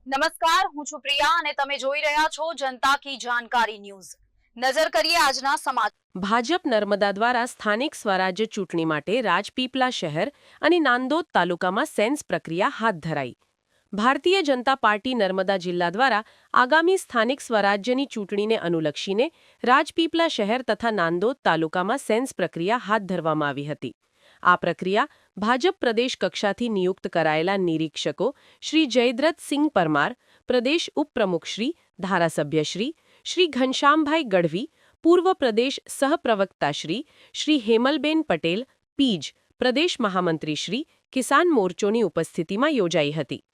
નમસ્કાર, હું છું પ્રિયા અને તમે જોઈ રહ્યા છો જનતા કી જાણકારી ન્યૂઝ। નજર કરીએ આજના સમાચાર। ભાજપ નર્મદા દ્વારા સ્થાનિક સ્વરાજ્ય ચૂંટણી માટે રાજપીપલા શહેર અને નાંદોદ તાલુકામાં સેન્સ પ્રક્રિયા હાથ ધરાઈ। ભારતીય જનતા પાર્ટી નર્મદા જિલ્લા દ્વારા આગામી સ્થાનિક સ્વરાજ્યની ચૂંટણીને અનુલક્ષીને રાજપીપલા શહેર તથા નાંદોદ તાલુકામાં સેન્સ પ્રક્રિયા હાથ ધરવામાં આવી હતી। આ પ્રક્રિયા ભાજપ પ્રદેશ કક્ષાથી નિયુક્ત કરાયેલા નિરીક્ષકો શ્રી જયદ્રથસિંહ પરમાર, પ્રદેશ ઉપપ્રમુખ ધારાસભ્ય શ્રી ઘનશ્યામભાઈ ગઢવી, પૂર્વ પ્રદેશ સહપ્રવક્તા શ્રી હેમલબેન પટેલ પીજ, પ્રદેશ મહામંત્રી કિસાન મોરચોની ઉપસ્થિતિમાં યોજાઈ હતી।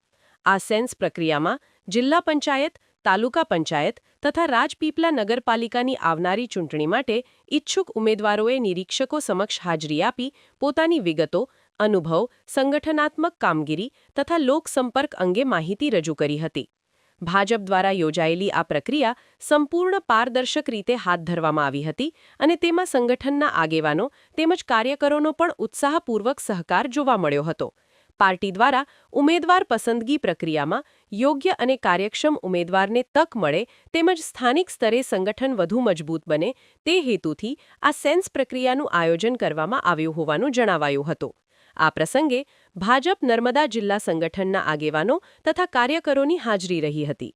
આ સેન્સ પ્રક્રિયામાં જિલ્લા પંચાયત, તાલુકા પંચાયત તથા રાજપીપલા નગરપાલિકાની આવનારી ચૂંટણી માટે ઇચ્છુક ઉમેદવારોએ નિરીક્ષકો સમક્ષ હાજરી આપી પોતાની વિગતો, અનુભવ, સંગઠનાત્મક કામગીરી તથા લોકસંપર્ક અંગે માહિતી રજૂ કરી હતી। ભાજપ દ્વારા યોજાયેલી આ પ્રક્રિયા સંપૂર્ણ પારદર્શક રીતે હાથ ધરવામાં આવી હતી અને તેમાં સંગઠનના આગેવાનો તેમજ કાર્યકરોનો પણ ઉત્સાહપૂર્વક સહકાર જોવા મળ્યો હતો। પાર્ટી દ્વારા ઉમેદવાર પસંદગી પ્રક્રિયામાં યોગ્ય અને કાર્યક્ષમ ઉમેદવારને તક મળે તેમજ સ્થાનિક સ્તરે સંગઠન વધુ મજબૂત બને તે હેતુથી આ સેન્સ પ્રક્રિયાનું આયોજન કરવામાં આવ્યું હોવાનું જણાવાયું હતું। આ પ્રસંગે ભાજપ નર્મદા જિલ્લા સંગઠનના આગેવાનો તથા કાર્યકરોની હાજરી રહી હતી।